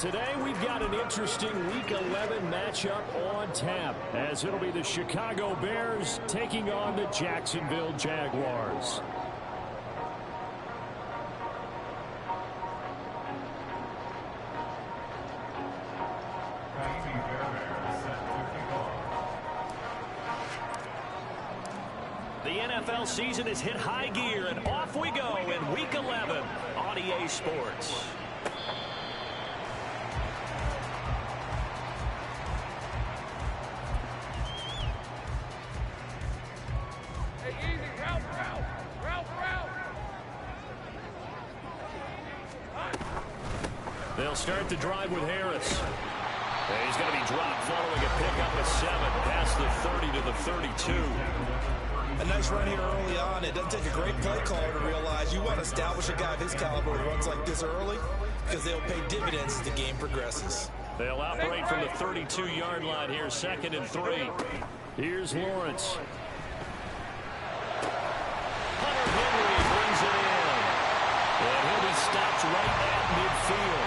today we've got an interesting Week 11 matchup on tap, as it'll be the Chicago Bears taking on the Jacksonville Jaguars. The NFL season has hit high gear, and off we go in Week 11 on EA Sports. They'll start the drive with Harris. He's going to be dropped following a pickup of 7 past the 30 to the 32. A nice run here early on. It doesn't take a great play caller to realize you want to establish a guy of his caliber who runs like this early, because they'll pay dividends as the game progresses. They'll operate from the 32-yard line here, 2nd and 3. Here's Lawrence. Hunter Henry brings it in. And he'll be stopped right at midfield.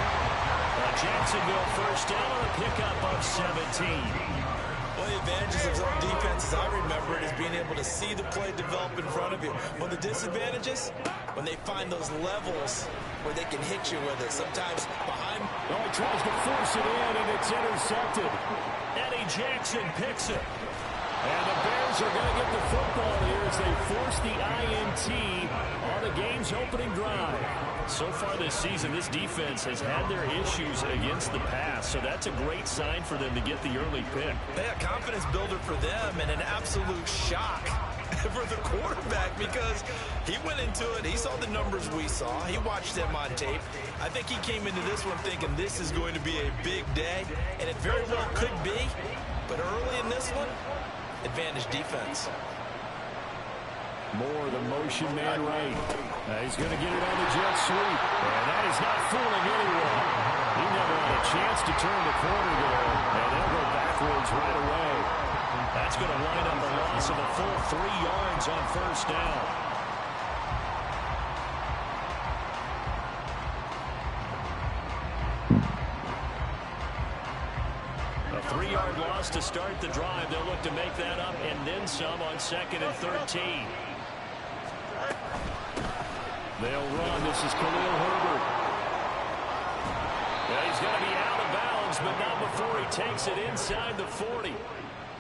Jacksonville first down on a pickup of 17. One of the advantages of zone defense, as I remember it, is being able to see the play develop in front of you. One of the disadvantages, when they find those levels where they can hit you with it, sometimes behind. Oh, he tries to force it in, and it's intercepted. Eddie Jackson picks it. And the Bears are going to get the football here as they force the INT on the game's opening drive. So far this season, this defense has had their issues against the pass, so that's a great sign for them to get the early pick. A confidence builder for them and an absolute shock for the quarterback, because he went into it, he saw the numbers we saw, he watched them on tape. I think he came into this one thinking this is going to be a big day, and it very well could be, but early in this one, advantage defense. More the motion man right. He's going to get it on the jet sweep. And that is not fooling anyone. He never had a chance to turn the corner there. And they'll go backwards right away. That's going to wind up a loss of a full 3 yards on first down. A 3-yard loss to start the drive. They'll look to make that up and then some on 2nd and 13. They'll run. This is Khalil Herbert. Well, he's going to be out of bounds, but not before he takes it inside the 40.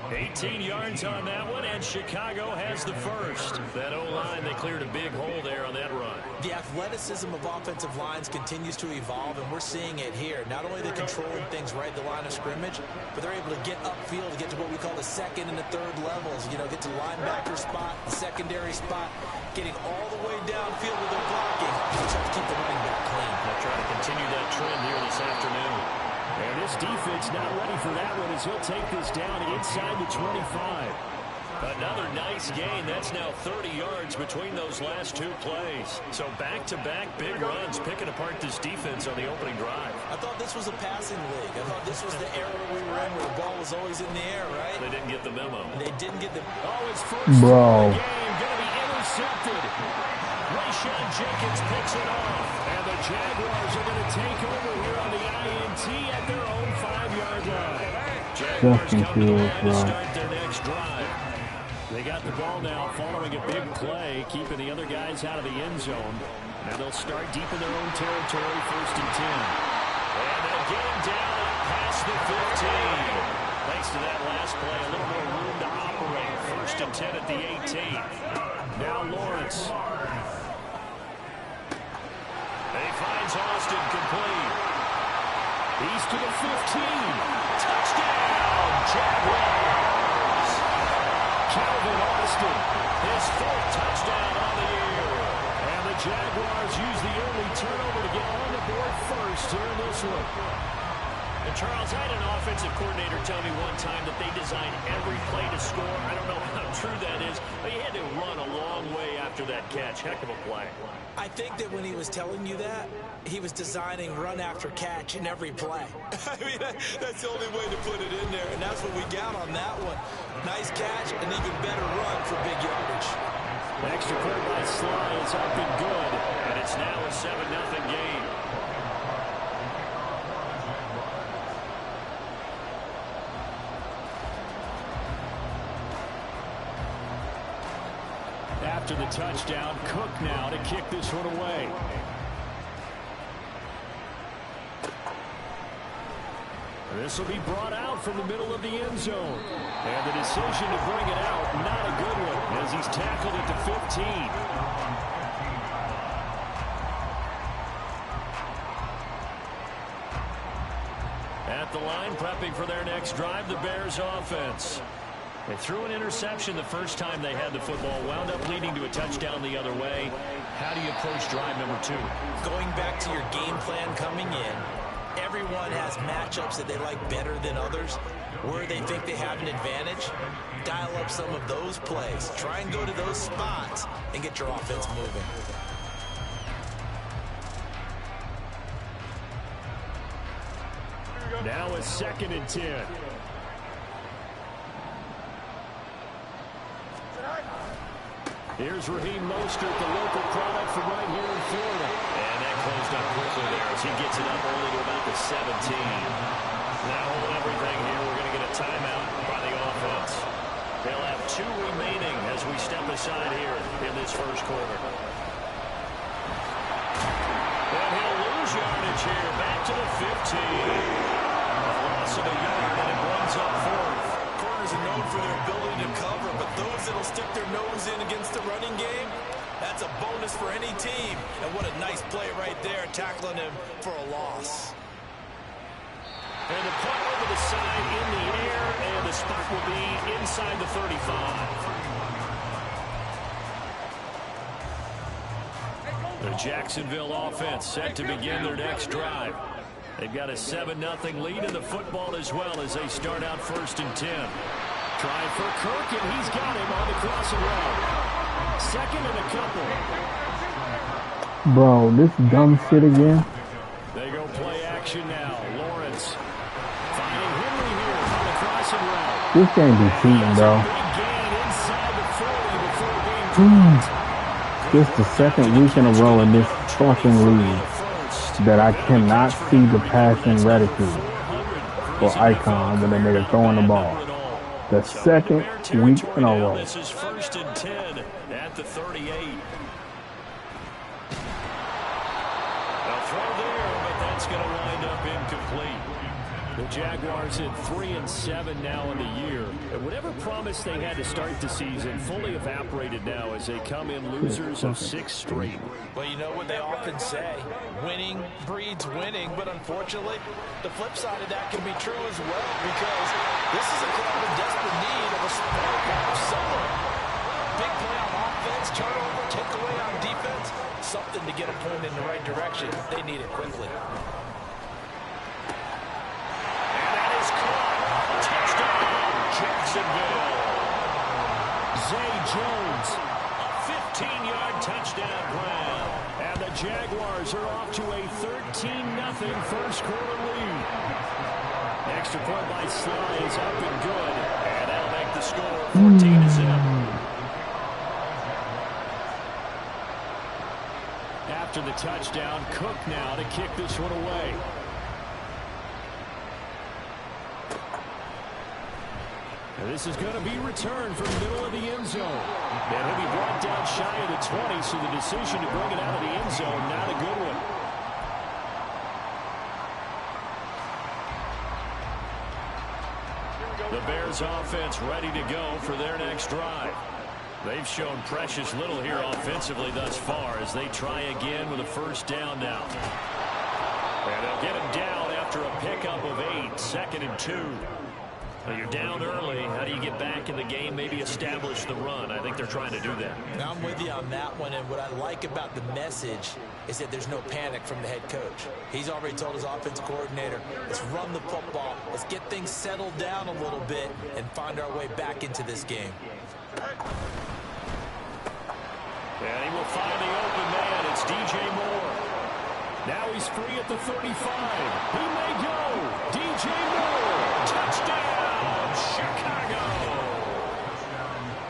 18 yards on that one, and Chicago has the first. That O-line, they cleared a big hole there on that run. The athleticism of offensive lines continues to evolve, and we're seeing it here. Not only are they controlling things right at the line of scrimmage, but they're able to get upfield to get to what we call the 2nd and the 3rd levels. You know, get to the linebacker spot, the secondary spot, getting all the way downfield with their blocking. Just have to keep the running back clean. They'll try to continue that trend here this afternoon. And this defense not ready for that one as he'll take this down inside the 25. Another nice gain. That's now 30 yards between those last 2 plays. So back-to-back big runs, picking apart this defense on the opening drive. I thought this was a passing league. I thought this was the era we were in where the ball was always in the air, right? They didn't get the memo. They didn't get the... Oh, his first game going to be intercepted. Rayshawn Jenkins picks it off. And the Jaguars are going to take over here on the INT at their own 5-yard line. Jaguars come to the line to start their next drive. They got the ball now following a big play, keeping the other guys out of the end zone. Now they'll start deep in their own territory, 1st and 10. And they'll get him down past the 15. Thanks to that last play, a little more room to operate. 1st and 10 at the 18. Now Lawrence. He finds Austin complete. He's to the 15. Touchdown, Jaguars. Calvin Austin, his 4th touchdown on the year. And the Jaguars use the early turnover to get on the board first here in this one. And Charles, I had an offensive coordinator tell me one time that they design every play to score. I don't know how true that is, but he had to run a long way after that catch. Heck of a play. I think that when he was telling you that, he was designing run after catch in every play. I mean, that's the only way to put it in there, and that's what we got on that one. Nice catch, an even better run for big yardage. The extra point by Sly is up and good. And it's now a 7-0 game. After the touchdown, Cook now to kick this one away. This will be brought out from the middle of the end zone. And the decision to bring it out, not a good one, as he's tackled at the 15. At the line, prepping for their next drive, the Bears offense. They threw an interception the first time they had the football, wound up leading to a touchdown the other way. How do you approach drive number 2? Going back to your game plan coming in, everyone has matchups that they like better than others. Where they think they have an advantage, dial up some of those plays. Try and go to those spots and get your offense moving. Now a 2nd and 10. Here's Raheem Mostert, the local product from right here in Florida. And that closed up quickly there as he gets it up early to about the 17. Now holding everything here, we're going to get a timeout by the offense. They'll have 2 remaining as we step aside here in this first quarter. And he'll lose yardage here, back to the 15. Loss of a yard, and it brings up 4th. Corners are known for their ability to cover, but those that'll stick their nose in against the running game, that's a bonus for any team. And what a nice play right there, tackling him for a loss. And the punt over the side in the air, and the spot will be inside the 35. The Jacksonville offense set to begin their next drive. They've got a 7-0 lead in the football as well as they start out 1st and 10. Trying for Kirk, and he's got him on the crossing route. 2nd and a couple. Bro, this dumb shit again. They go play action now. Lawrence finding Henry here on the crossing route. This can't be cheating, bro. Big gain inside the 40 before being dropped. This is the 2nd week in a row in this fucking league that I cannot see the passing reticule or icon when a nigga throwing the ball. The 2nd week in a row. This is 1st and 10 at the 38. A throw there, but that's going to wind up incomplete. The Jaguars at 3-7 now in the year. And whatever promise they had to start the season fully evaporated now as they come in losers of 6 straight. Well, you know what they often say, winning breeds winning, but unfortunately, the flip side of that can be true as well, because this is a club in desperate need of a spark of someone. Big play on offense, turnover, takeaway on defense, something to get a point in the right direction. They need it quickly. Jacksonville. Zay Jones, a 15-yard touchdown grab. And the Jaguars are off to a 13-0 first quarter lead. Extra point by Sly is up and good. And that'll make the score 14-7. After the touchdown, Cook now to kick this one away. And this is going to be returned from the middle of the end zone. And he'll be brought down shy of the 20, so the decision to bring it out of the end zone, not a good one. The Bears offense ready to go for their next drive. They've shown precious little here offensively thus far as they try again with a 1st down now. And they'll get him down after a pickup of 8, 2nd and 2. Well, you're down early. How do you get back in the game, maybe establish the run? I think they're trying to do that. Now, I'm with you on that one, and what I like about the message is that there's no panic from the head coach. He's already told his offense coordinator, let's run the football, let's get things settled down a little bit, and find our way back into this game. And he will find the open man. It's DJ Moore. Now he's free at the 35. He may go. DJ Moore. Touchdown. Chicago.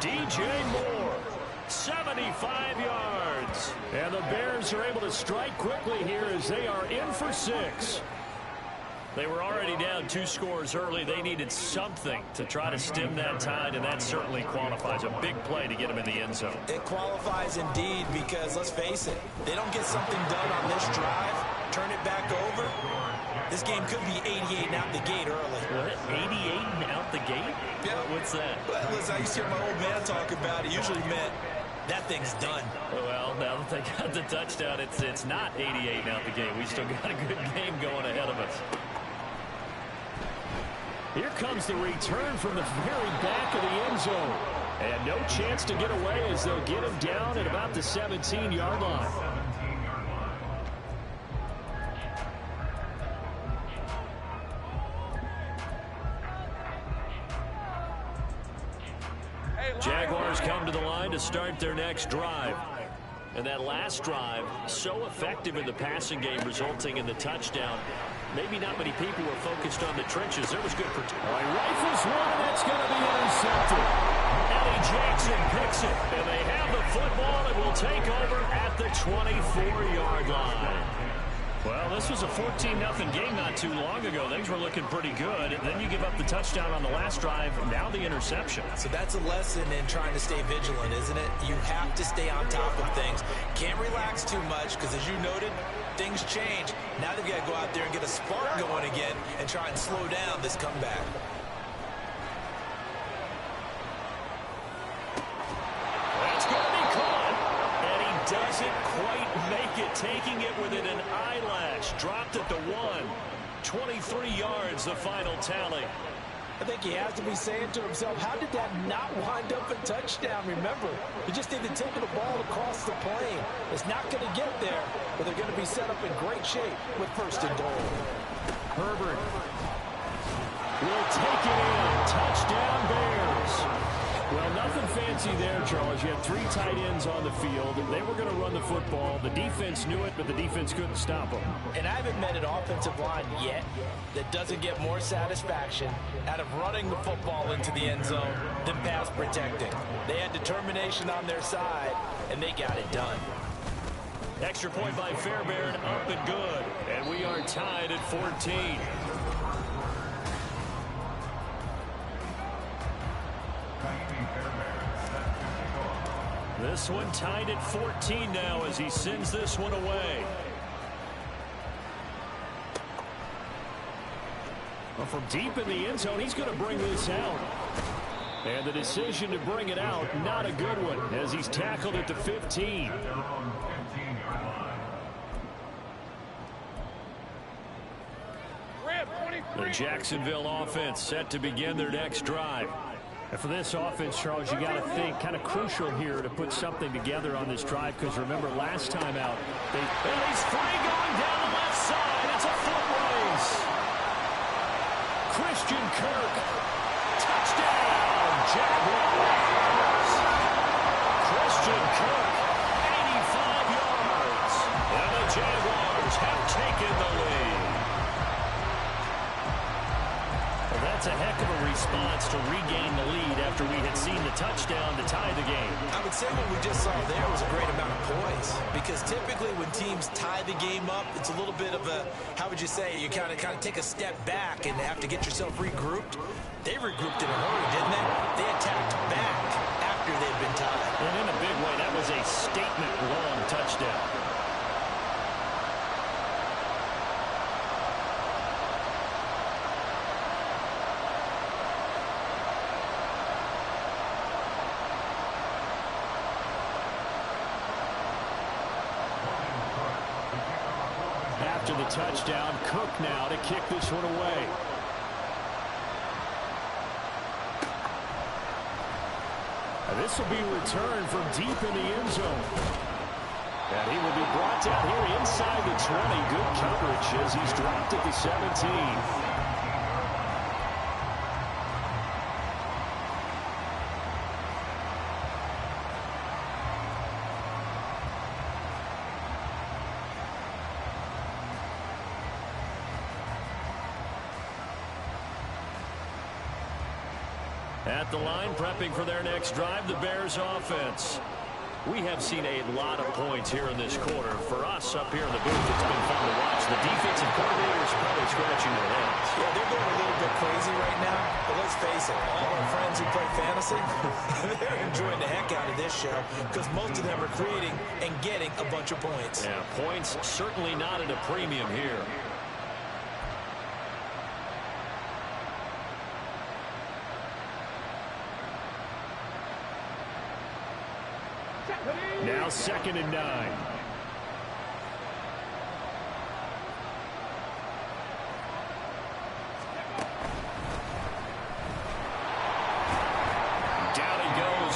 DJ Moore, 75 yards. And the Bears are able to strike quickly here as they are in for 6. They were already down 2 scores early. They needed something to try to stem that tide, and that certainly qualifies. A big play to get them in the end zone. It qualifies indeed because, let's face it, they don't get something done on this drive, turn it back over, this game could be 88 and out the gate early. What? 88 and out the gate? Yeah. What's that? Well, listen, I used to hear my old man talk about it. Usually meant that thing's done. Well, now that they got the touchdown, it's not 88 and out the gate. We still got a good game going ahead of us. Here comes the return from the very back of the end zone. And no chance to get away as they'll get him down at about the 17-yard line. Jaguars come to the line to start their next drive. And that last drive, so effective in the passing game, resulting in the touchdown. Maybe not many people were focused on the trenches. There was good protection. Rifles one, and that's going to be intercepted. Eddie Jackson picks it, and they have the football and will take over at the 24-yard line. Well, this was a 14-0 game not too long ago. Things were looking pretty good. And then you give up the touchdown on the last drive, now the interception. So that's a lesson in trying to stay vigilant, isn't it? You have to stay on top of things. Can't relax too much because, as you noted, things change. Now they've got to go out there and get a spark going again and try and slow down this comeback. That's going to be caught. And he doesn't quite make it, taking it within an eyelash. Dropped at the 1. 23 yards, the final tally. I think he has to be saying to himself, how did that not wind up a touchdown? Remember, he just needed to take the ball across the plane. It's not going to get there, but they're going to be set up in great shape with 1st and goal. Herbert will take it in. Touchdown, Bears. Well, nothing fancy there, Charles. You had 3 tight ends on the field. They were going to run the football. The defense knew it, but the defense couldn't stop them. And I haven't met an offensive line yet that doesn't get more satisfaction out of running the football into the end zone than pass protecting. They had determination on their side, and they got it done. Extra point by Fairbairn, up and good. And we are tied at 14. This one tied at 14 now as he sends this one away. Well, from deep in the end zone, he's going to bring this out. And the decision to bring it out, not a good one, as he's tackled at the 15. The Jacksonville offense set to begin their next drive. And for this offense, Charles, you got to think kind of crucial here to put something together on this drive, because remember last time out, and he's free going down the left side. It's a foot race. Christian Kirk, touchdown, Jaguars. Christian Kirk, 85 yards. And the Jaguars have taken the lead. Well, that's a heck of a response to regain the lead after we had seen the touchdown to tie the game. I would say what we just saw there was a great amount of poise, because typically when teams tie the game up, it's a little bit of a, how would you say, you kind of take a step back and have to get yourself regrouped. They regrouped in a hurry, didn't they? They attacked back after they'd been tied. And in a big way, that was a statement-long touchdown. After the touchdown, Cook now to kick this one away. And this will be returned from deep in the end zone. And he will be brought down here inside the 20. Good coverage as he's dropped at the 17. At the line, prepping for their next drive, the Bears offense. We have seen a lot of points here in this quarter. For us up here in the booth, it's been fun to watch. The defensive coordinator is probably scratching their head. let's face it, all our friends who play fantasy, they're enjoying the heck out of this show because most of them are creating and getting a bunch of points. Yeah, points certainly not at a premium here. Now 2nd and 9.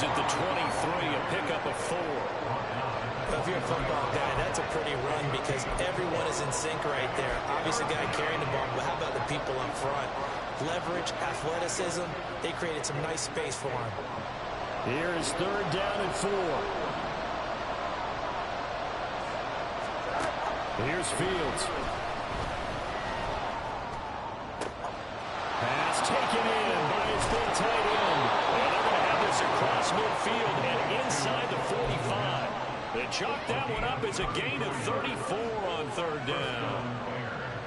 At the 23, a pickup of 4. If you're a football guy, that's a pretty run because everyone is in sync right there. Obviously, the guy carrying the ball, but how about the people up front? Leverage, athleticism, they created some nice space for him. Here is 3rd down and 4. Here's Fields. Pass taken in by his big tight end. Across midfield and inside the 45. They chalk that one up as a gain of 34 on 3rd down.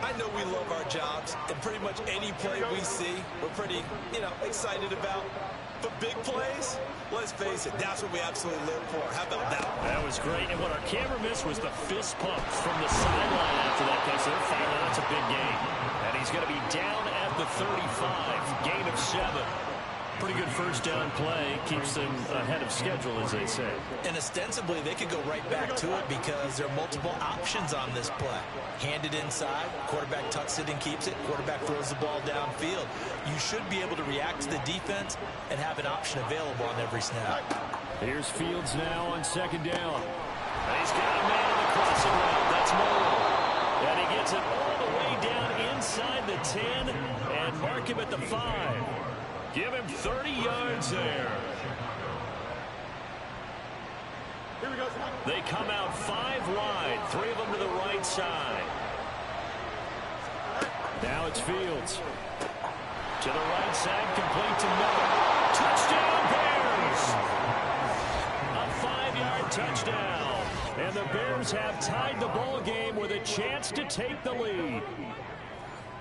I know we love our jobs, and pretty much any play we see, we're pretty, excited about. But big plays, let's face it, that's what we absolutely live for. How about that? That was great, and what our camera missed was the fist pump from the sideline after that play. So they're finding out it's a big gain. And he's going to be down at the 35, gain of 7. Pretty good 1st down play. Keeps them ahead of schedule, as they say. And ostensibly, they could go right back to it because there are multiple options on this play. Hand it inside. Quarterback tucks it and keeps it. Quarterback throws the ball downfield. You should be able to react to the defense and have an option available on every snap. Here's Fields now on 2nd down. And he's got a man in the crossing route. That's Moore. And he gets it all the way down inside the 10 and mark him at the 5. Give him 30 yards there. Here we go. They come out 5 wide, 3 of them to the right side. Now it's Fields. To the right side, complete to Miller. Touchdown, Bears! A 5-yard touchdown. And the Bears have tied the ball game with a chance to take the lead.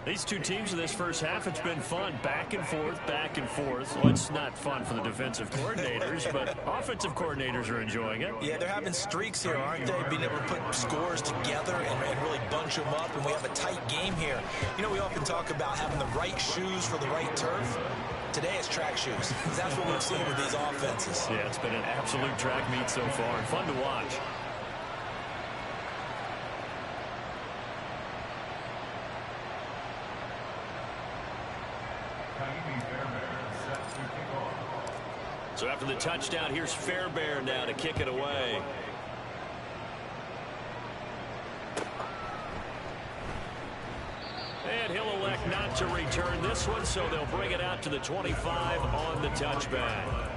These two teams in this first half, it's been fun. Back and forth, back and forth. Well, it's not fun for the defensive coordinators, but offensive coordinators are enjoying it. Yeah, they're having streaks here, aren't they? Being able to put scores together and really bunch them up, and we have a tight game here. We often talk about having the right shoes for the right turf. Today it's track shoes. That's what we've seen with these offenses. Yeah, it's been an absolute track meet so far, and fun to watch. So after the touchdown, here's Fairbairn now to kick it away. And he'll elect not to return this one, so they'll bring it out to the 25 on the touchback.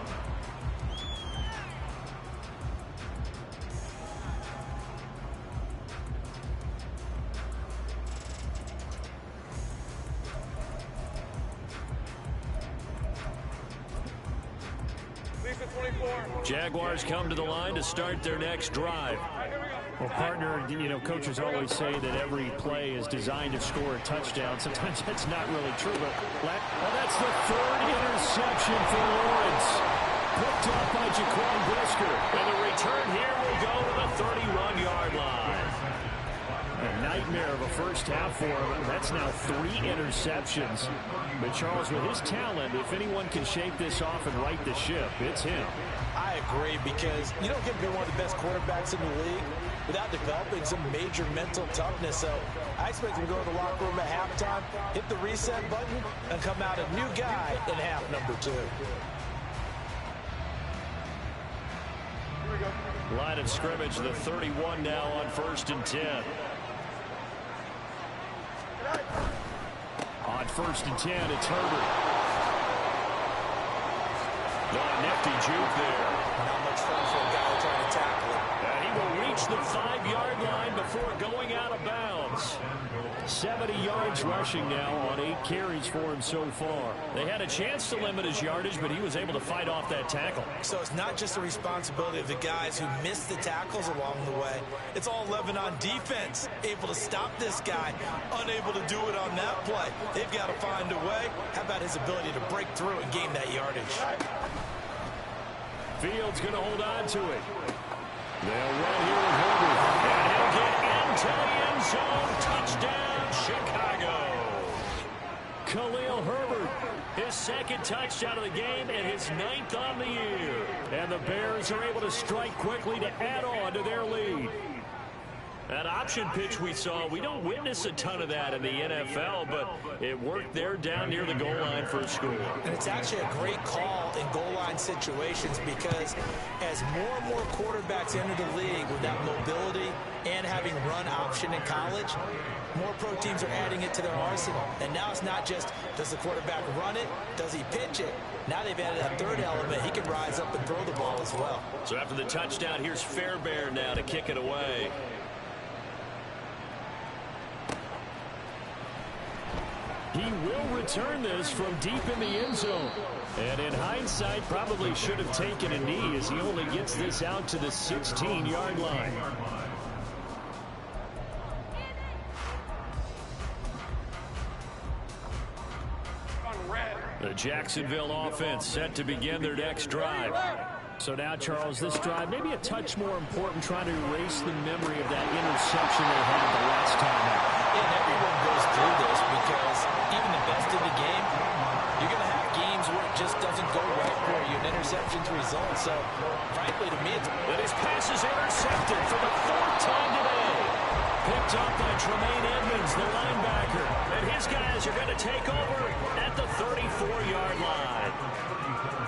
Jaguars come to the line to start their next drive. Well, partner, coaches always say that every play is designed to score a touchdown. Sometimes that's not really true, but that's the 3rd interception for Lawrence. Picked up by Jaquan Brisker. And the return here will go to the 31-yard line. A nightmare of a first half for him. That's now 3 interceptions. But Charles, with his talent, if anyone can shake this off and right the ship, it's him. I agree, because you don't get to be one of the best quarterbacks in the league without developing some major mental toughness. So I expect him to go to the locker room at halftime, hit the reset button, and come out a new guy in half number 2. Line of scrimmage, the 31 now on 1st and 10. On 1st and 10, it's Herbert. The nifty juke there. Not much fun for a guy trying to tackle it. And he will approach the 5-yard line before going out of bounds. 70 yards rushing now on 8 carries for him so far. They had a chance to limit his yardage, but he was able to fight off that tackle. So it's not just the responsibility of the guys who missed the tackles along the way. It's all 11 on defense, able to stop this guy, unable to do it on that play. They've got to find a way. How about his ability to break through and gain that yardage? Fields going to hold on to it. They'll run here with Herbert. And he'll get into the end zone. Touchdown, Chicago. Khalil Herbert, his second touchdown of the game and his 9th on the year. And the Bears are able to strike quickly to add on to their lead. That option pitch we saw, we don't witness a ton of that in the NFL, but it worked there down near the goal line for a score. And it's actually a great call in goal line situations because as more and more quarterbacks enter the league with that mobility and having run option in college, more pro teams are adding it to their arsenal. And now it's not just, does the quarterback run it? Does he pitch it? Now they've added a third element. He can rise up and throw the ball as well. So after the touchdown, here's Fairbairn now to kick it away. He will return this from deep in the end zone. And in hindsight, probably should have taken a knee as he only gets this out to the 16-yard line. The Jacksonville offense set to begin their next drive. So now, Charles, this drive may be a touch more important, trying to erase the memory of that interception they had the last time out. And everyone goes through this because even the best in the game, you're going to have games where it just doesn't go right for you. An interception's result. So, frankly, to me, it's... But his pass is intercepted for the 4th time today. Picked up by Tremaine Edmonds, the linebacker. And his guys are going to take over at the 34-yard line.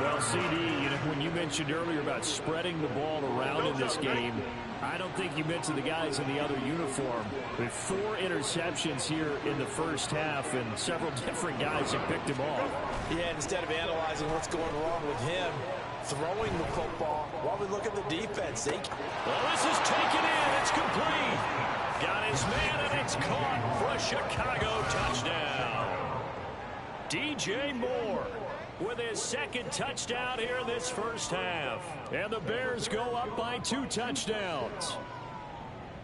Well, CD, when you mentioned earlier about spreading the ball around in this game, I don't think you mentioned the guys in the other uniform. With 4 interceptions here in the first half, and several different guys have picked him off. Yeah, instead of analyzing what's going wrong with him, throwing the football, while we look at the defense. Well, this is taken in. It's complete. Got his man, and it's caught for a Chicago touchdown. DJ Moore with his 2nd touchdown here in this first half. And the Bears go up by 2 touchdowns.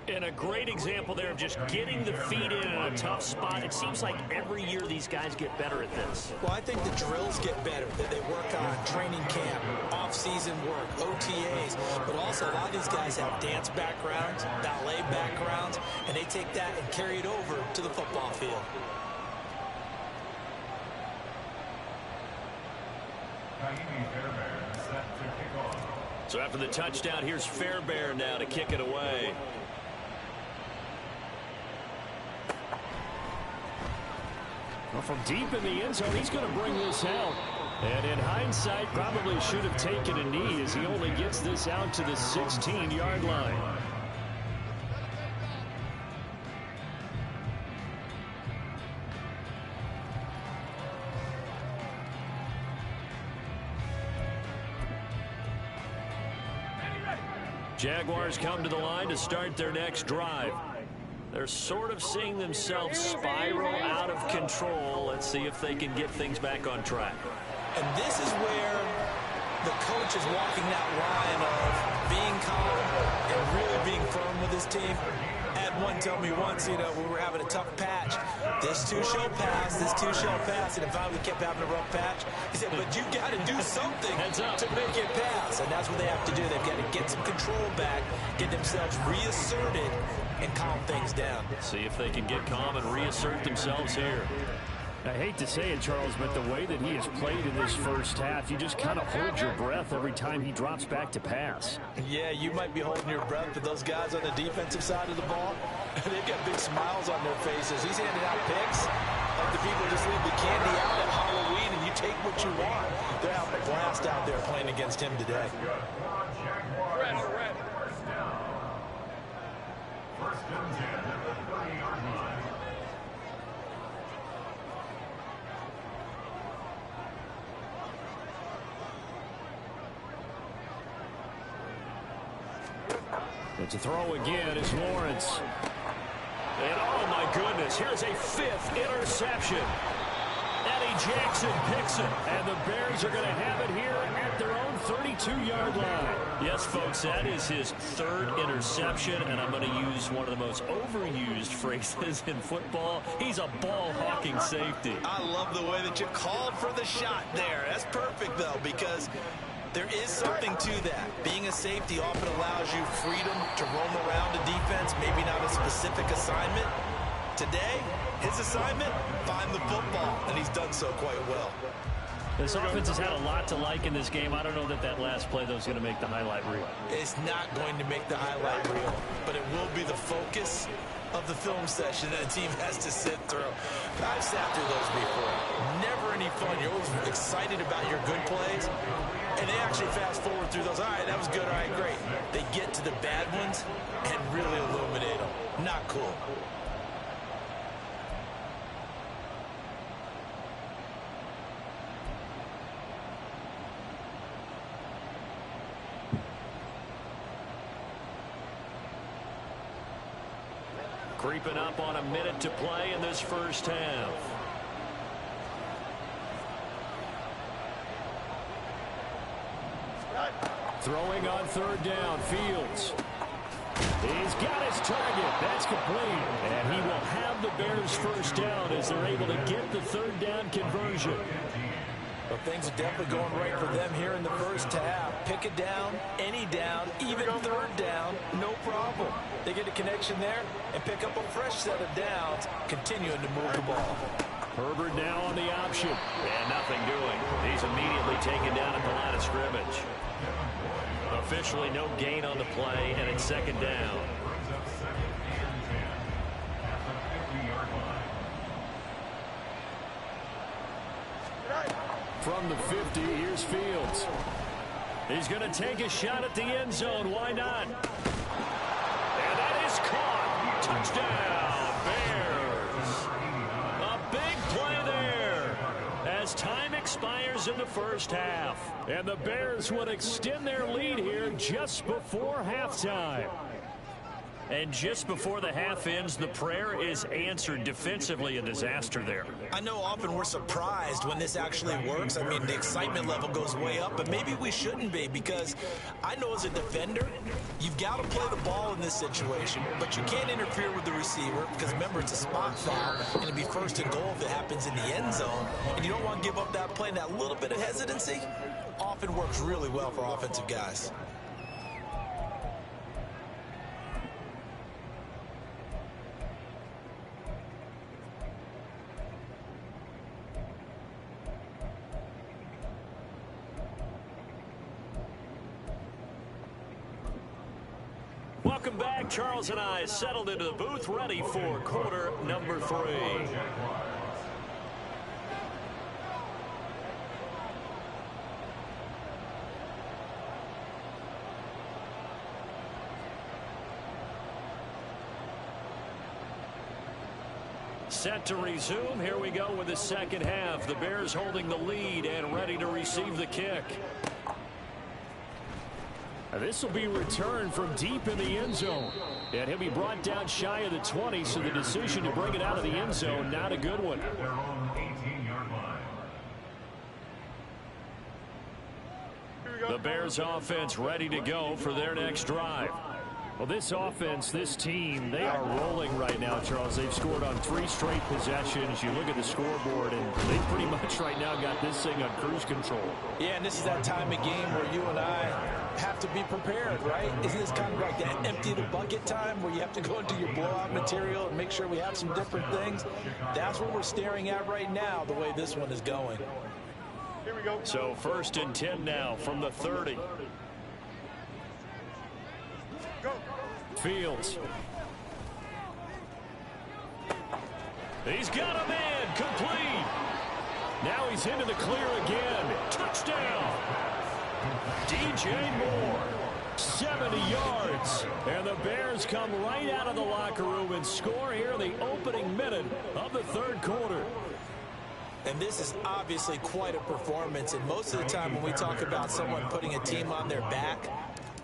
And a great example there of just getting the feet in a tough spot. It seems like every year these guys get better at this. Well, I think the drills get better, that they work on training camp, off-season work, OTAs, but also a lot of these guys have dance backgrounds, ballet backgrounds, and they take that and carry it over to the football field. So after the touchdown, here's Fairbairn now to kick it away. Well, from deep in the end zone, he's going to bring this out. And in hindsight, probably should have taken a knee as he only gets this out to the 16-yard line. Jaguars come to the line to start their next drive. They're sort of seeing themselves spiral out of control. Let's see if they can get things back on track. And this is where the coach is walking that line of being calm and really being firm with his team. Had one tell me once, we were having a tough patch. This too shall pass, this too shall pass. And if I kept having a rough patch, he said, but you got to do something to make it pass. And that's what they have to do. They've got to get some control back, get themselves reasserted, and calm things down. See if they can get calm and reassert themselves here. I hate to say it, Charles, but the way that he has played in this first half, you just kind of hold your breath every time he drops back to pass. Yeah, you might be holding your breath, but those guys on the defensive side of the ball, they've got big smiles on their faces. He's handing out picks like the people just leave the candy out at Halloween and you take what you want. They're having a blast out there playing against him today. First and 10 at the 30-yard line. And to throw again is Lawrence. And oh my goodness, here's a 5th interception. Eddie Jackson picks it, and the Bears are going to have it here at their own 32-yard line. Yes, folks, that is his 3rd interception, and I'm going to use one of the most overused phrases in football. He's a ball-hawking safety. I love the way that you called for the shot there. That's perfect, though, because there is something to that. Being a safety often allows you freedom to roam around a defense, maybe not a specific assignment. Today, his assignment, find the football, and he's done so quite well. This offense has had a lot to like in this game. I don't know that that last play, though, is going to make the highlight reel. It's not going to make the highlight reel, but it will be the focus of the film session that a team has to sit through. I've sat through those before. Never any fun. You're always excited about your good plays, and they actually fast forward through those. All right, that was good. All right, great. They get to the bad ones and really illuminate them. Not cool. Creeping up on a minute to play in this first half. Throwing on 3rd down, Fields. He's got his target. That's complete. And he will have the Bears first down as they're able to get the 3rd down conversion. Well, things are definitely going right for them here in the first half. Pick it down, any down, even 3rd down, no problem. They get a connection there and pick up a fresh set of downs, continuing to move the ball. Herbert now on the option. And nothing doing. He's immediately taken down at the line of scrimmage. Officially no gain on the play, and it's 2nd down. From the 50, here's Fields. He's going to take a shot at the end zone. Why not? And that is caught. Touchdown, Bears. A big play there as time expires in the first half. And the Bears would extend their lead here just before halftime. And just before the half ends, the prayer is answered. Defensively, a disaster there. I know often we're surprised when this actually works. I mean, the excitement level goes way up, but maybe we shouldn't be, because I know as a defender, you've got to play the ball in this situation, but you can't interfere with the receiver because, remember, it's a spot foul, and it'd be 1st and goal if it happens in the end zone, and you don't want to give up that play. And that little bit of hesitancy often works really well for offensive guys. Welcome back. Charles and I settled into the booth, ready for quarter number 3. Set to resume. Here we go with the second half. The Bears holding the lead and ready to receive the kick. This will be returned from deep in the end zone. And he'll be brought down shy of the 20, so the decision to bring it out of the end zone, not a good one. The Bears offense ready to go for their next drive. Well, this offense, this team, they are rolling right now, Charles. They've scored on 3 straight possessions. You look at the scoreboard, and they pretty much right now got this thing on cruise control. Yeah, and this is that time of game where you and I have to be prepared, right? Isn't this kind of like that empty the bucket time where you have to go into your blowout material and make sure we have some different things? That's what we're staring at right now, the way this one is going. Here we go. So 1st and 10 now from the 30. Go. Fields. He's got a man, complete. Now he's into the clear again. Touchdown. DJ Moore, 70 yards. And the Bears come right out of the locker room and score here in the opening minute of the 3rd quarter. And this is obviously quite a performance. And most of the time when we talk about someone putting a team on their back,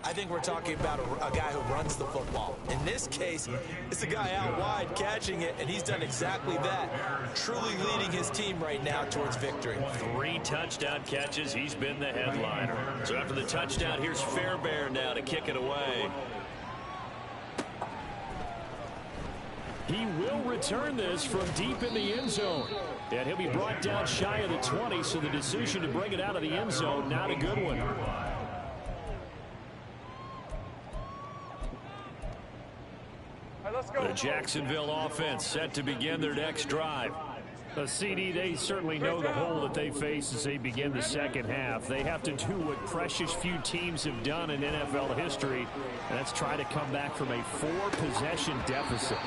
I think we're talking about a guy who runs the football. In this case, it's a guy out wide catching it, and he's done exactly that, truly leading his team right now towards victory. 3 touchdown catches. He's been the headliner. So after the touchdown, here's Fairbairn now to kick it away. He will return this from deep in the end zone. And he'll be brought down shy of the 20, so the decision to bring it out of the end zone, not a good one. The Jacksonville offense set to begin their next drive. The CD, they certainly know the hole that they face as they begin the second half. They have to do what precious few teams have done in NFL history, and that's try to come back from a 4-possession deficit.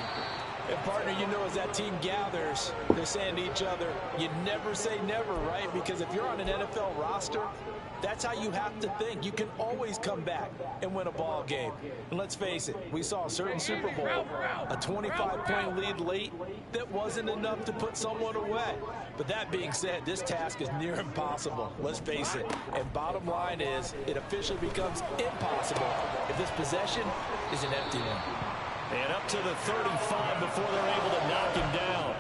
And partner, you know, as that team gathers, they're saying to each other, you never say never, right? Because if you're on an NFL roster, that's how you have to think. You can always come back and win a ball game. And let's face it, we saw a certain Super Bowl, a 25-point lead late that wasn't enough to put someone away. But that being said, this task is near impossible. Let's face it. And bottom line is, it officially becomes impossible if this possession is an empty one. And up to the 35 before they're able to knock him down.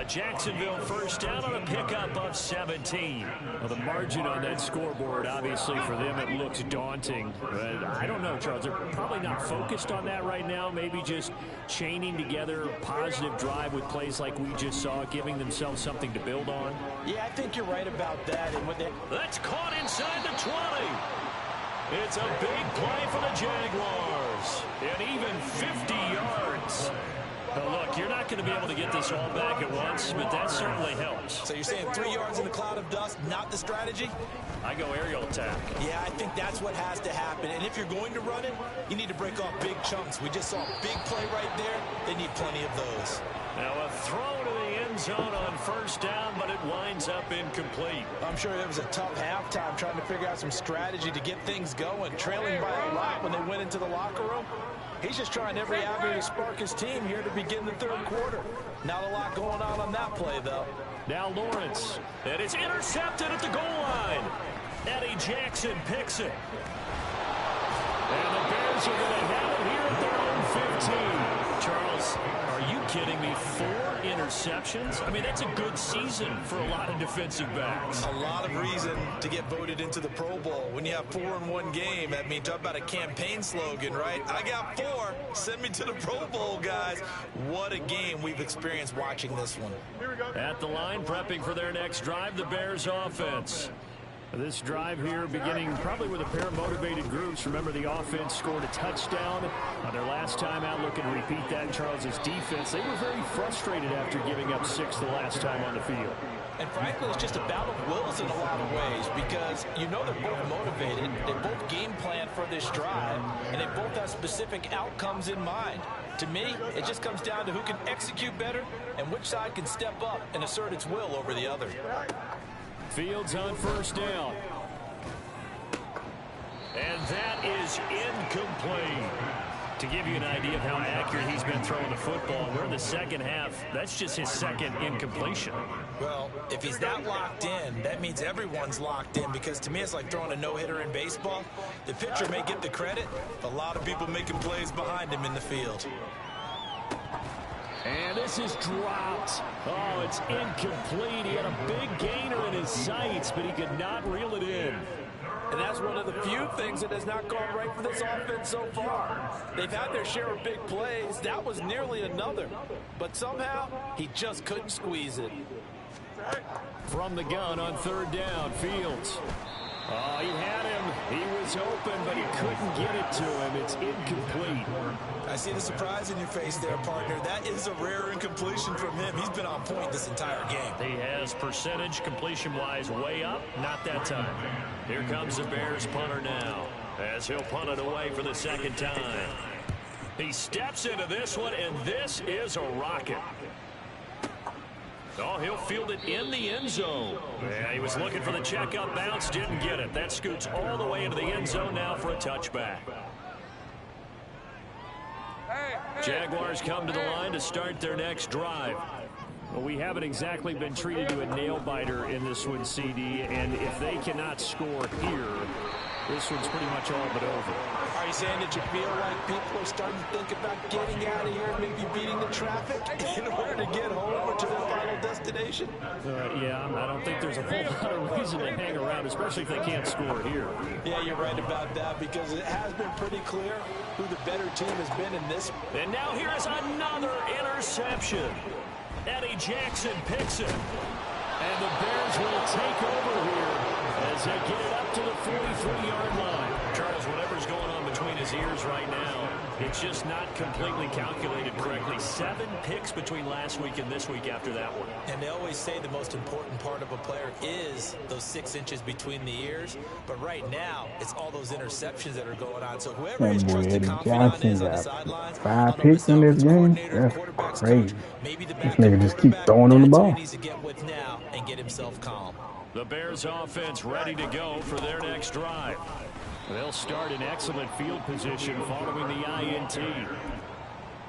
Jacksonville first down on a pickup of 17. Well, the margin on that scoreboard, obviously, for them, it looks daunting. But I don't know, Charles. They're probably not focused on that right now. Maybe just chaining together a positive drive with plays like we just saw, giving themselves something to build on. Yeah, I think you're right about that. And when that's caught inside the 20. It's a big play for the Jaguars. And even 50 yards. But look, you're not going to be able to get this all back at once, but that certainly helps. So you're saying 3 yards in a cloud of dust, not the strategy? I go aerial attack. Yeah, I think that's what has to happen. And if you're going to run it, you need to break off big chunks. We just saw a big play right there. They need plenty of those. Now a throw to the end zone on first down, but it winds up incomplete. I'm sure it was a tough halftime trying to figure out some strategy to get things going, trailing by a lot when they went into the locker room. He's just trying every avenue to spark his team here to begin the third quarter. Not a lot going on that play, though. Now Lawrence. And it's intercepted at the goal line. Eddie Jackson picks it. And the Bears are going to have it here at their own 15. Charles, are you kidding me? 4 interceptions? I mean, that's a good season for a lot of defensive backs. A lot of reason to get voted into the Pro Bowl. When you have 4 in one game, that means talk about a campaign slogan, right? I got 4. Send me to the Pro Bowl, guys. What a game we've experienced watching this one. At the line, prepping for their next drive, the Bears offense. This drive here beginning probably with a pair of motivated groups. Remember, the offense scored a touchdown on their last time out. Looking to repeat that in Charles's defense. They were very frustrated after giving up 6 the last time on the field. And frankly, it's just a battle of wills in a lot of ways because you know they're both motivated. They both game plan for this drive, and they both have specific outcomes in mind. To me, it just comes down to who can execute better and which side can step up and assert its will over the other. Fields on first down. And that is incomplete. To give you an idea of how accurate he's been throwing the football, we're in the second half. That's just his second incompletion. Well, if he's that locked in, that means everyone's locked in because to me it's like throwing a no-hitter in baseball. The pitcher may get the credit, a lot of people making plays behind him in the field. And this is dropped. Oh, it's incomplete. He had a big gainer in his sights, but he could not reel it in. And that's one of the few things that has not gone right for this offense so far. They've had their share of big plays. That was nearly another. But somehow, he just couldn't squeeze it. From the gun on third down, Fields. Oh, he had him. He was open, but he couldn't get it to him. It's incomplete. I see the surprise in your face there, partner. That is a rare incompletion from him. He's been on point this entire game. He has percentage completion-wise way up. Not that time. Here comes the Bears punter now as he'll punt it away for the second time. He steps into this one, and this is a rocket. Oh, he'll field it in the end zone. Yeah, he was looking for the check-up bounce, didn't get it. That scoots all the way into the end zone now for a touchback. Jaguars come to the line to start their next drive. Well, we haven't exactly been treated to a nail-biter in this one, CD, and if they cannot score here, this one's pretty much all but over. Are you saying that you feel like people are starting to think about getting out of here, maybe beating the traffic in order to get home or to their final destination? Yeah, I don't think there's a whole lot of reason to hang around, especially if they can't score here. Yeah, you're right about that, because it has been pretty clear who the better team has been in this. And now here is another interception. Eddie Jackson picks it. And the Bears will take over here as they get it up to the 43-yard line. Charles, whatever's going on between his ears right now, it's just not completely calculated correctly. 7 picks between last week and this week after that one. And they always say the most important part of a player is those 6 inches between the ears. But right now, it's all those interceptions that are going on. So whoever his trusted confidant is on the sidelines, 5 picks in this game. That's crazy. This nigga just keep throwing on the ball. He needs to get with now and get himself calm. The Bears offense ready to go for their next drive. They'll start in excellent field position following the INT.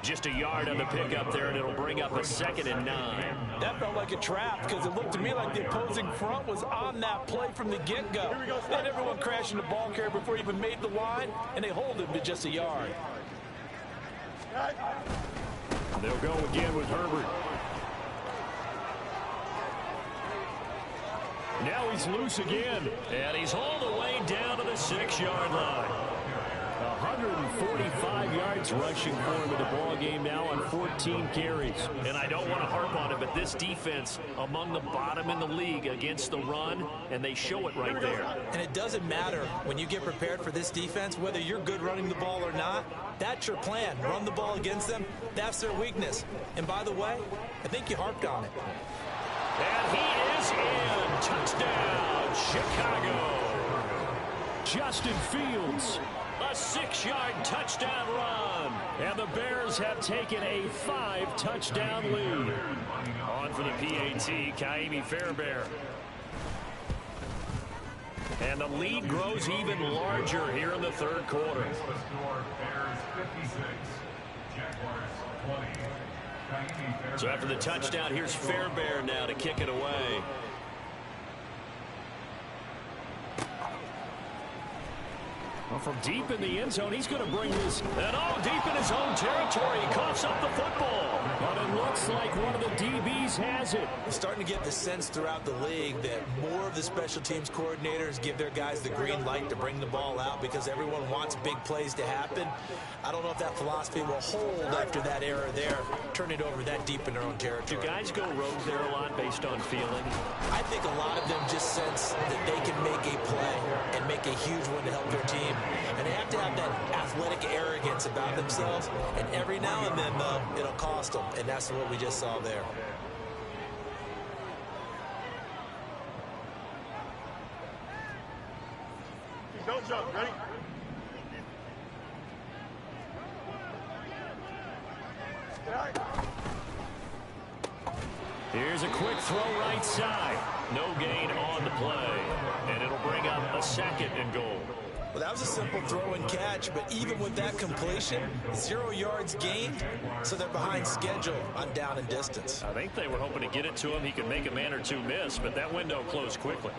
Just a yard on the pickup there, and it'll bring up a 2nd and 9. That felt like a trap, because it looked to me like the opposing front was on that play from the get-go. They had everyone crashing the ball carrier before he even made the line, and they hold him to just a yard. They'll go again with Herbert. Now he's loose again, and he's all the way down to the 6-yard line. 145 yards rushing for him in the ball game now on 14 carries. And I don't want to harp on it, but this defense among the bottom in the league against the run, and they show it right there. And it doesn't matter when you get prepared for this defense, whether you're good running the ball or not. That's your plan. Run the ball against them. That's their weakness. And by the way, I think you harped on it. And he is in. Touchdown, Chicago. Justin Fields, a 6-yard touchdown run. And the Bears have taken a 5-touchdown lead. On for the PAT, Ka'imi Fairbairn. And the lead grows even larger here in the 3rd quarter. So after the touchdown, here's Fairbairn now to kick it away. Well, from deep in the end zone, he's going to bring this. And deep in his own territory, he coughs up the football. But it looks like one of the DBs has it. You're starting to get the sense throughout the league that more of the special teams coordinators give their guys the green light to bring the ball out because everyone wants big plays to happen. I don't know if that philosophy will hold after that error there. Turn it over that deep in their own territory. Do guys go rogue there a lot based on feeling? I think a lot of them just sense that they can make a play and make a huge one to help their team. And they have to have that athletic arrogance about themselves. And every now and then, though, it'll cost them. And that's what we just saw there. Don't jump. Ready? Here's a quick throw right side. No gain on the play. And it'll bring up a 2nd and goal. Well, that was a simple throw and catch, but even with that completion, 0 yards gained, so they're behind schedule on down and distance. I think they were hoping to get it to him. He could make a man or two miss, but that window closed quickly.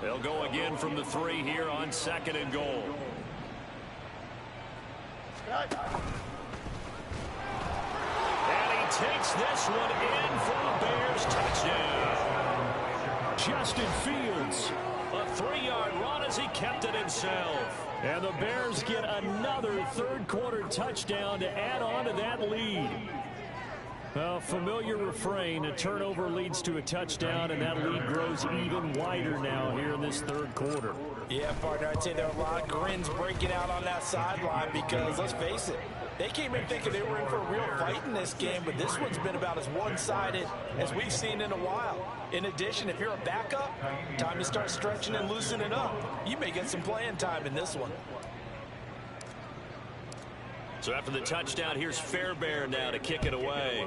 They'll go again from the 3 here on 2nd and goal. And he takes this one in for the Bears touchdown. Justin Fields, a 3-yard run as he kept it himself. And the Bears get another 3rd quarter touchdown to add on to that lead. A familiar refrain, a turnover leads to a touchdown, and that lead grows even wider now here in this 3rd quarter. Yeah, partner, I'd say there are a lot of grins breaking out on that sideline because, let's face it, they came in thinking they were in for a real fight in this game, but this one's been about as one-sided as we've seen in a while. In addition, if you're a backup, time to start stretching and loosening up. You may get some playing time in this one. So after the touchdown, here's Fairbairn now to kick it away.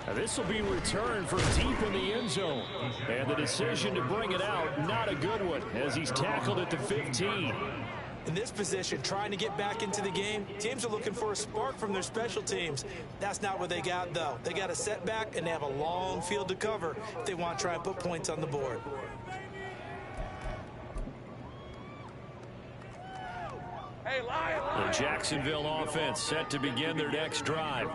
Now this will be returned from deep in the end zone. And the decision to bring it out, not a good one, as he's tackled at the 15. In this position, trying to get back into the game, teams are looking for a spark from their special teams. That's not what they got, though. They got a setback, and they have a long field to cover if they want to try and put points on the board. The Jacksonville offense set to begin their next drive.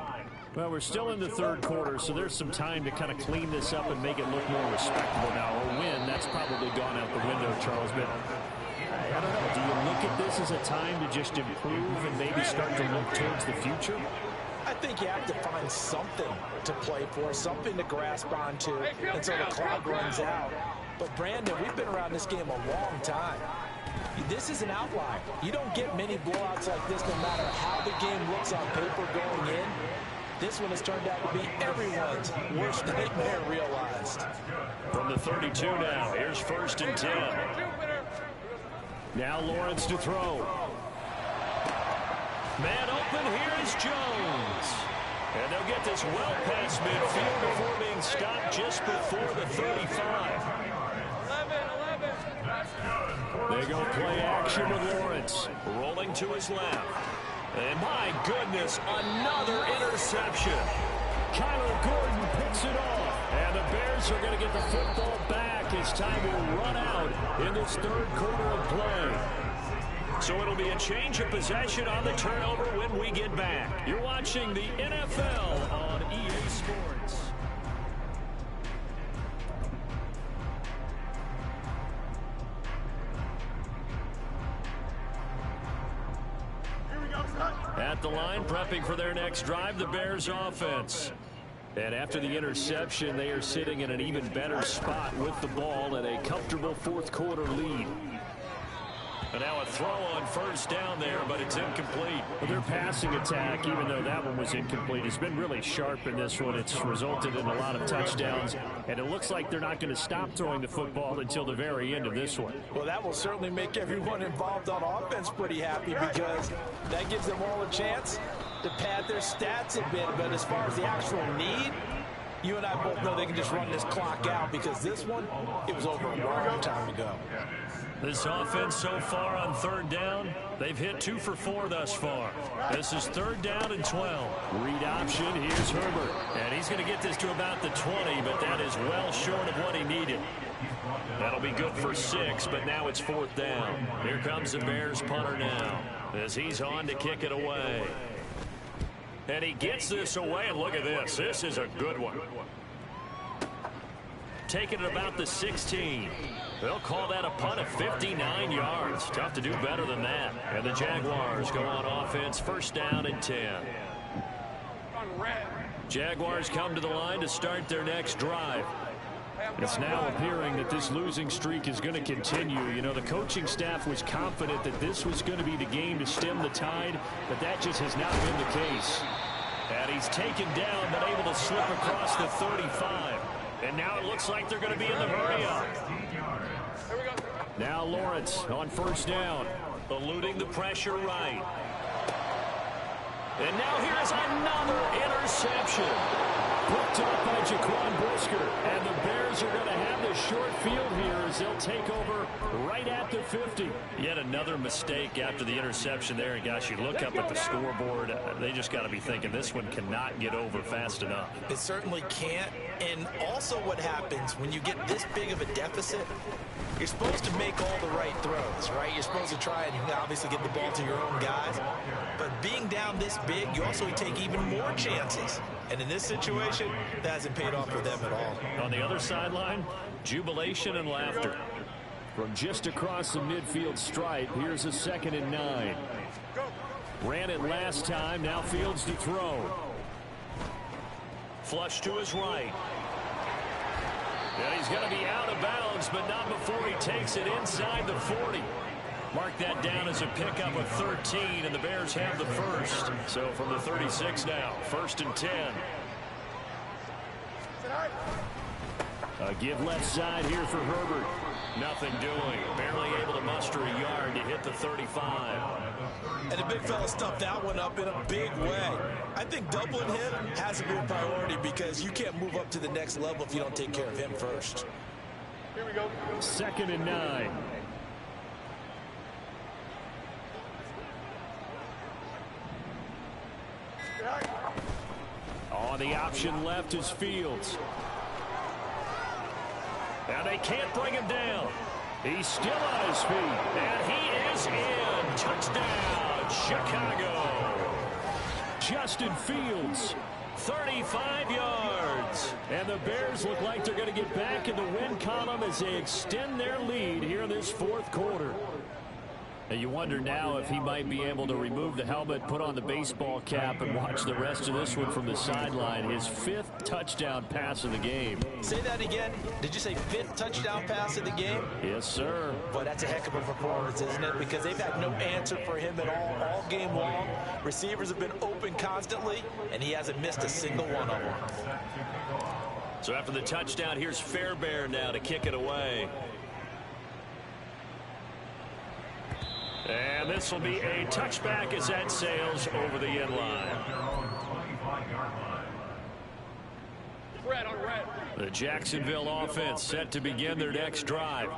Well, we're still in the third quarter, so there's some time to kind of clean this up and make it look more respectable now. A win, that's probably gone out the window, Charles, but I don't know. Do you look at this as a time to just improve and maybe start to look towards the future? I think you have to find something to play for, something to grasp onto until the clock runs out. But, Brandon, we've been around this game a long time. This is an outlier. You don't get many blowouts like this no matter how the game looks on paper going in. This one has turned out to be everyone's worst nightmare realized. From the 32 now, here's 1st and 10. Now Lawrence to throw. Man open, here is Jones. And they'll get this well past midfield before being stopped just before the 35. They go play action with Lawrence. Rolling to his left. And my goodness, another interception. Kyler Gordon picks it off. And the Bears are going to get the football back as time will run out in this third quarter of play. So it'll be a change of possession on the turnover when we get back. You're watching the NFL on EA Sports. At the line, prepping for their next drive, the Bears offense. And after the interception, they are sitting in an even better spot with the ball and a comfortable fourth quarter lead. And now a throw on 1st down there, but it's incomplete. Well, their passing attack, even though that one was incomplete, has been really sharp in this one. It's resulted in a lot of touchdowns, and it looks like they're not going to stop throwing the football until the very end of this one. Well, that will certainly make everyone involved on offense pretty happy because that gives them all a chance to pad their stats a bit. But as far as the actual need, you and I both know they can just run this clock out because this one, it was over a long time ago. This offense so far on 3rd down, they've hit 2 for 4 thus far. This is 3rd down and 12. Read option, here's Herbert. And he's going to get this to about the 20, but that is well short of what he needed. That'll be good for 6, but now it's 4th down. Here comes the Bears punter now as he's on to kick it away. And he gets this away, and look at this. This is a good one. Taking it about the 16. They'll call that a punt of 59 yards. Tough to do better than that. And the Jaguars go on offense, 1st down and 10. Jaguars come to the line to start their next drive. It's now appearing that this losing streak is going to continue. You know, the coaching staff was confident that this was going to be the game to stem the tide, but that just has not been the case. And he's taken down, but able to slip across the 35. And now it looks like they're going to be in the hurry-up. Now Lawrence on 1st down, eluding the pressure right. And now here's another interception. Picked up by Jaquan Brisker. And the Bears are going to have the short field here as they'll take over right at the 50. Yet another mistake after the interception there. And gosh, you look up at the scoreboard, they just got to be thinking this one cannot get over fast enough. It certainly can't. And also what happens when you get this big of a deficit, you're supposed to make all the right throws, right? You're supposed to try and obviously get the ball to your own guys. But being down this big, you also take even more chances. And in this situation, that hasn't paid off for them at all. On the other sideline, jubilation and laughter. From just across the midfield stripe, here's a 2nd and 9. Ran it last time, now Fields to throw. Flush to his right. And he's going to be out of bounds, but not before he takes it inside the 40. Mark that down as a pickup of 13, and the Bears have the 1st. So from the 36 now, 1st and 10. A give left side here for Herbert. Nothing doing. Barely able to muster a yard to hit the 35. And the big fella stuffed that one up in a big way. I think doubling him has to be a priority because you can't move up to the next level if you don't take care of him first. Here we go. 2nd and 9. On the option left is Fields. And they can't bring him down. He's still on his feet. And he is in. Touchdown, Chicago. Justin Fields, 35 yards. And the Bears look like they're going to get back in the win column as they extend their lead here in this fourth quarter. And you wonder now if he might be able to remove the helmet, put on the baseball cap, and watch the rest of this one from the sideline. His 5th touchdown pass of the game. Say that again. Did you say 5th touchdown pass of the game? Yes, sir. Boy, that's a heck of a performance, isn't it? Because they've had no answer for him at all game long. Receivers have been open constantly, and he hasn't missed a single one of them. So after the touchdown, here's Fairbairn now to kick it away. And this will be a touchback as that sails over the end line. The Jacksonville offense set to begin their next drive.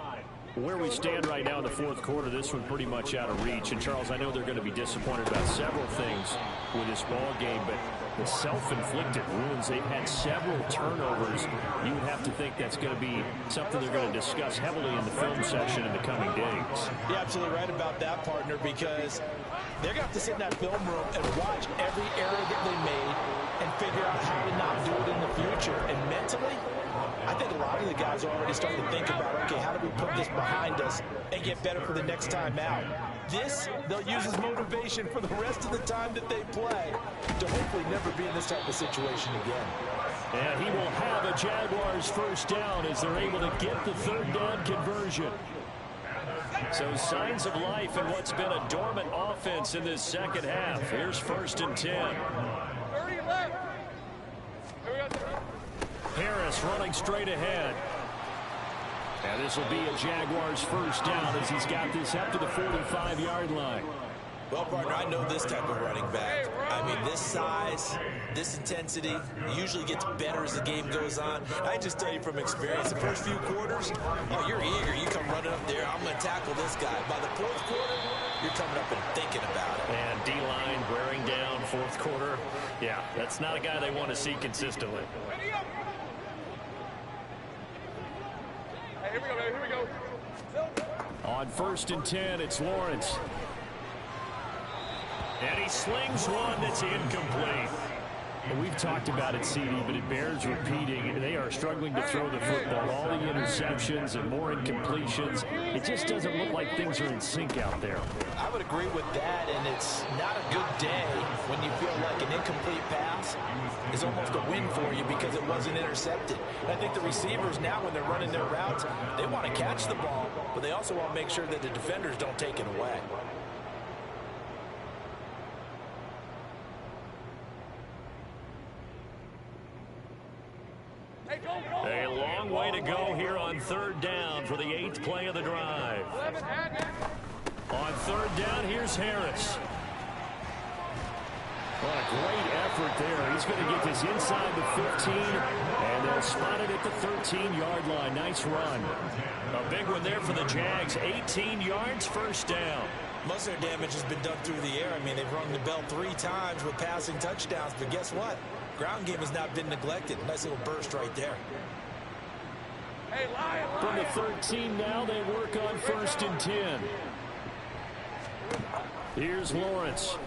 Where we stand right now in the fourth quarter, this one pretty much out of reach. And, Charles, I know they're going to be disappointed about several things with this ball game, but the self-inflicted wounds, they've had several turnovers. You would have to think that's going to be something they're going to discuss heavily in the film session in the coming days. You're absolutely right about that, partner, because they're going to have to sit in that film room and watch every error that they made and figure out how to not do it in the future. And mentally, I think a lot of the guys are already starting to think about, okay, how do we put this behind us and get better for the next time out? This, they'll use as motivation for the rest of the time that they play to hopefully never be in this type of situation again. And he will have a Jaguars first down as they're able to get the third down conversion. So signs of life in what's been a dormant offense in this second half. Here's 1st and 10. Harris running straight ahead. And this will be a Jaguars first down as he's got this up to the 45-yard line. Well, partner, I know this type of running back. I mean, this size, this intensity usually gets better as the game goes on. I just tell you from experience, the first few quarters, oh, you're eager. You come running up there, I'm going to tackle this guy. By the fourth quarter, you're coming up and thinking about it. And D-line wearing down fourth quarter. Yeah, that's not a guy they want to see consistently. Here we go, baby. Here we go. On 1st and 10, it's Lawrence. And he slings one that's incomplete. And we've talked about it, CD, but it bears repeating. They are struggling to throw the football. All the interceptions and more incompletions. It just doesn't look like things are in sync out there. I would agree with that, and it's not a good day when you feel like an incomplete pass is almost a win for you because it wasn't intercepted. And I think the receivers now, when they're running their routes, they want to catch the ball, but they also want to make sure that the defenders don't take it away. A long way to go here on 3rd down for the 8th play of the drive. On 3rd down, here's Harris. What a great effort there. He's going to get this inside the 15, and they'll spot it at the 13-yard line. Nice run. A big one there for the Jags. 18 yards, first down. Most of their damage has been done through the air. I mean, they've rung the bell 3 times with passing touchdowns, but guess what? Ground game has not been neglected. Nice little burst right there. From the 13 now, they work on 1st and 10. Here's Lawrence.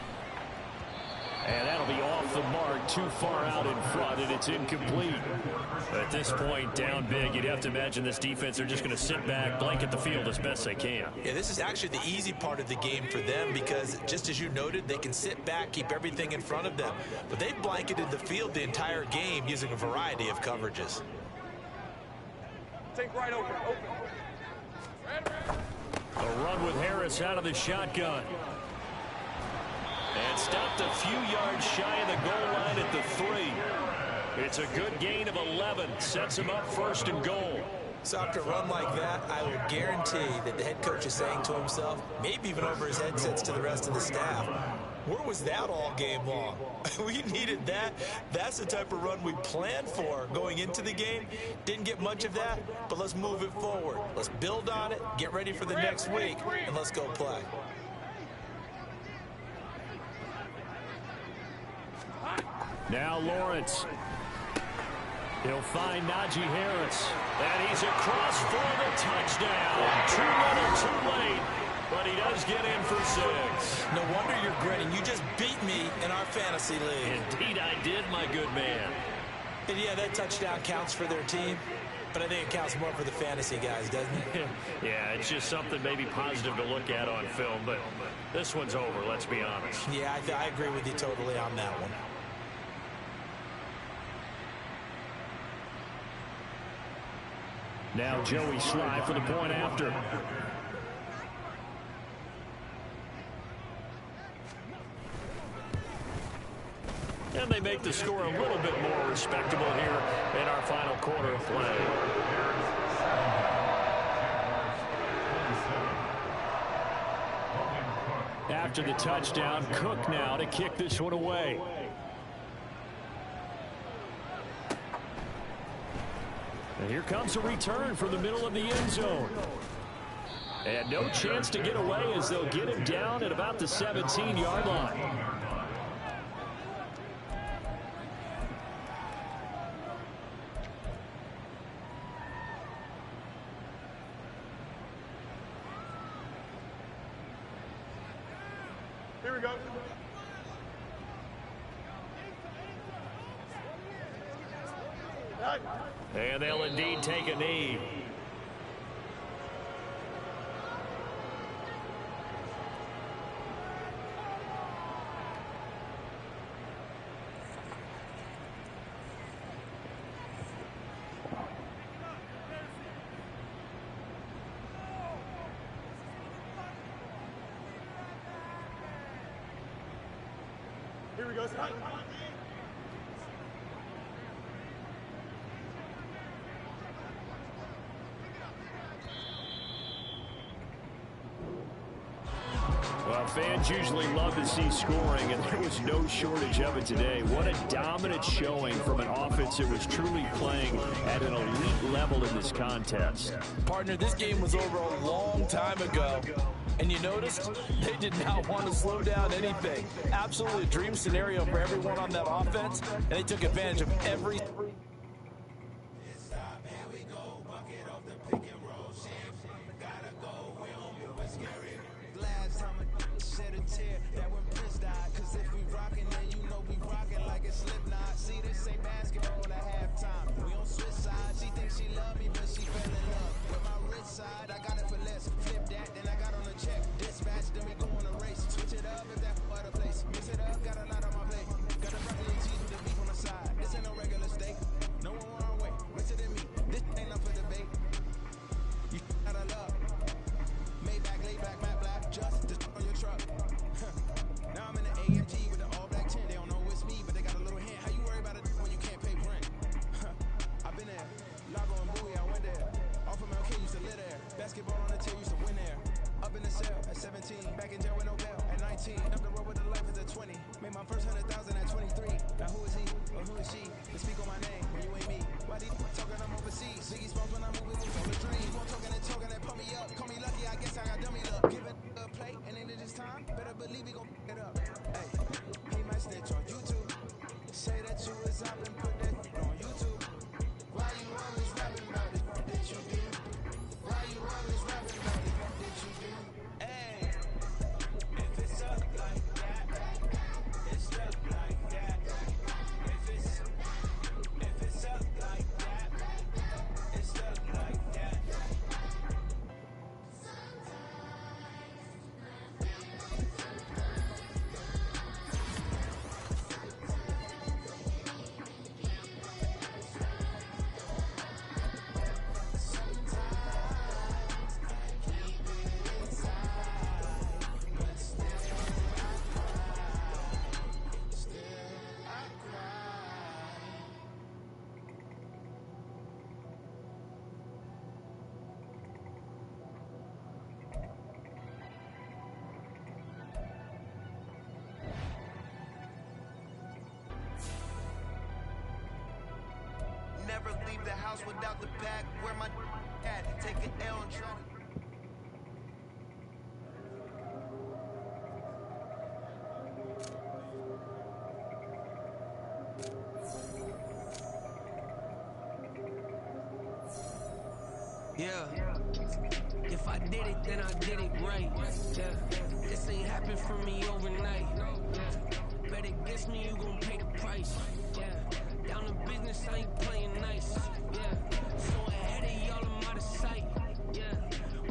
And that'll be off the mark, too far out in front, and it's incomplete. At this point, down big, you'd have to imagine this defense, they're just going to sit back, blanket the field as best they can. Yeah, this is actually the easy part of the game for them because, just as you noted, they can sit back, keep everything in front of them. But they blanketed the field the entire game using a variety of coverages. Take right open. A run with Harris out of the shotgun. And stopped a few yards shy of the goal line at the 3. It's a good gain of 11. Sets him up 1st and goal. So after a run like that, I will guarantee that the head coach is saying to himself, maybe even over his headsets to the rest of the staff, where was that all game long? We needed that. That's the type of run we planned for going into the game. Didn't get much of that, but let's move it forward. Let's build on it, get ready for the next week, and let's go play. Now Lawrence. He'll find Najee Harris. And he's across for the touchdown. Too little, too late. But he does get in for 6. No wonder you're grinning. You just beat me in our fantasy league. Indeed I did, my good man. And yeah, that touchdown counts for their team. But I think it counts more for the fantasy guys, doesn't it? Yeah, it's just something maybe positive to look at on film. But this one's over, let's be honest. Yeah, I agree with you totally on that one. Now Joey Sly for the point after. And they make the score a little bit more respectable here in our final quarter of play. After the touchdown, Cook now to kick this one away. And here comes a return from the middle of the end zone. And no chance to get away as they'll get him down at about the 17-yard line. Here we go. And they'll indeed take a knee. Here we go. Well, fans usually love to see scoring, and there was no shortage of it today. What a dominant showing from an offense that was truly playing at an elite level in this contest. Partner, this game was over a long time ago. And you noticed they did not want to slow down anything. Absolutely a dream scenario for everyone on that offense, and they took advantage of every... Never leave the house without the bag. Where my at? Take an L and try to... Yeah. If I did it, then I did it right. Yeah. This ain't happened for me overnight. Yeah. Bet against me, you gon' pay the price. Yeah. Down to business, I ain't playing nice. Yeah. So ahead of y'all, I'm out of sight. Yeah.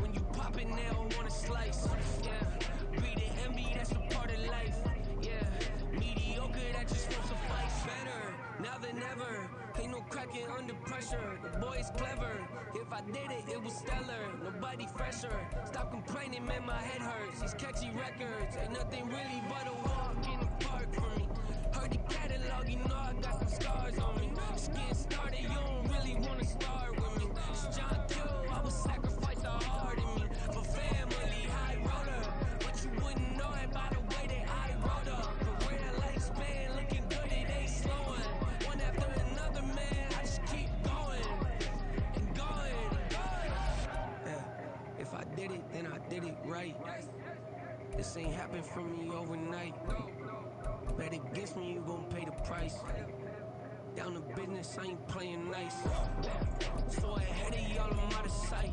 When you pop it, they don't wanna slice. Yeah. Be the envy, that's a part of life. Yeah. Mediocre, that just won't suffice. Better now than ever. Ain't no cracking under pressure. The boy's clever. If I did it, it was stellar. Nobody fresher. Stop complaining, man, my head hurts. These catchy records ain't nothing really but a walk in the park for me. Heard the catalog, you know I got some scars on me. Just getting started, you don't really wanna start with me. It's John Q, I would sacrifice a heart in me for family, high roller. But you wouldn't know it by the way that I wrote up. But where that lifespan looking good, it ain't slowing. One after another, man, I just keep going and going and going. Yeah, if I did it, then I did it right. This ain't happened for me overnight. Bet against me, you gon' pay the price. Down to business, I ain't playing nice. So ahead of y'all, I'm out of sight.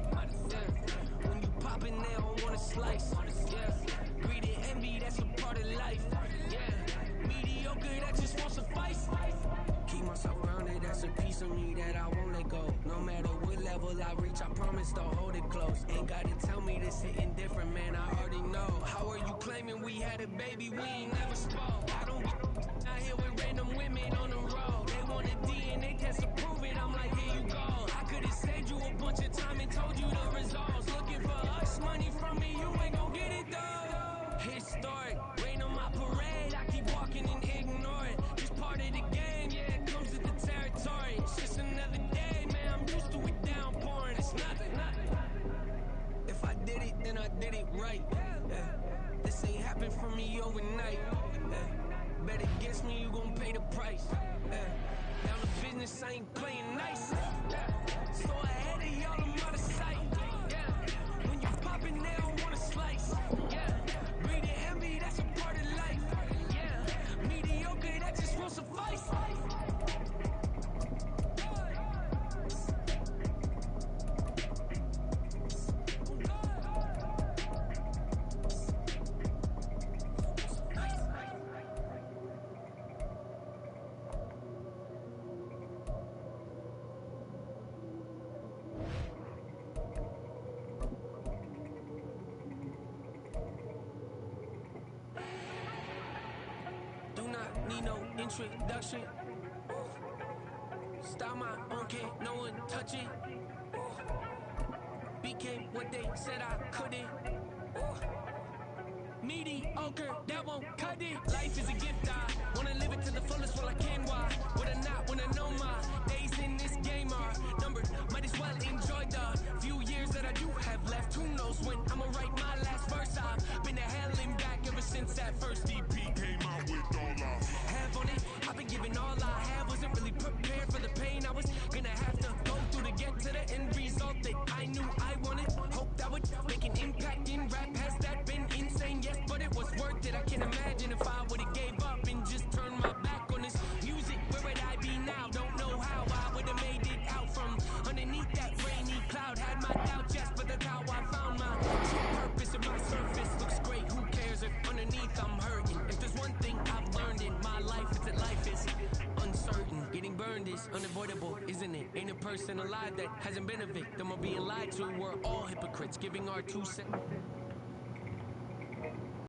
Yeah. When you poppin', they don't wanna slice. Yeah. Greed and envy, that's a part of life. Yeah. Mediocre, that just won't suffice. Keep myself grounded, that's a piece of me that I won't let go. No matter what level I reach, I promise to hold it close. Ain't gotta tell me this hitting different, man, I already know. How are you claiming we had a baby, we ain't never spoke? I don't get out here with random women on the road. They want a DNA test to prove it, I'm like, here you go. I could've saved you a bunch of time and told you the results. Looking for us, money from me, you ain't gon' get it though. Historic, rain on my parade, I keep walking and ignore it. Just part of the game, yeah, it comes with the territory. It's just another day, man, I'm used to it downpouring. It's nothing. If I did it, then I did it right. Yeah. This ain't happened for me overnight. Yeah. Bet against me, you gon' pay the price. Yeah. Down to business, I ain't playing nice. Yeah. So ahead of y'all, I'm out of sight. Yeah. When you poppin', they don't wanna slice. Yeah. Greed and envy, that's a part of life. Yeah. Mediocre, that just won't suffice. Do not need no introduction. Style my own, can't no one touch it. Became what they said I couldn't. Mediocre, that won't cut it. Life is a gift, I wanna live it to the fullest while I can. Why would I not when I know my days in this game are numbered? Might as well enjoy the few years that I do have left. Who knows when I'ma write my last verse? I've been to hell and back ever since that first EP came out with all I have on it. I've been giving all I have, wasn't really prepared for the pain I was gonna have to go through to get to the end result that I knew I wanted. Hope that would make an impact in rap. Has that been insane? Yes, but it was worth it. I can't imagine if I would've gave up and just turned my back on this music. Where would I be now? Don't know how I would've made it out from underneath that rainy cloud. Had my doubts, yes, but that's how I found my true purpose. And my surface looks great, who cares if underneath I'm hurting? If there's one thing I've learned in my life, it's that life is uncertain. Getting burned is unavoidable, isn't it? Ain't a person alive that hasn't been a victim of being lied to. We're all hypocrites, giving our 2 cents.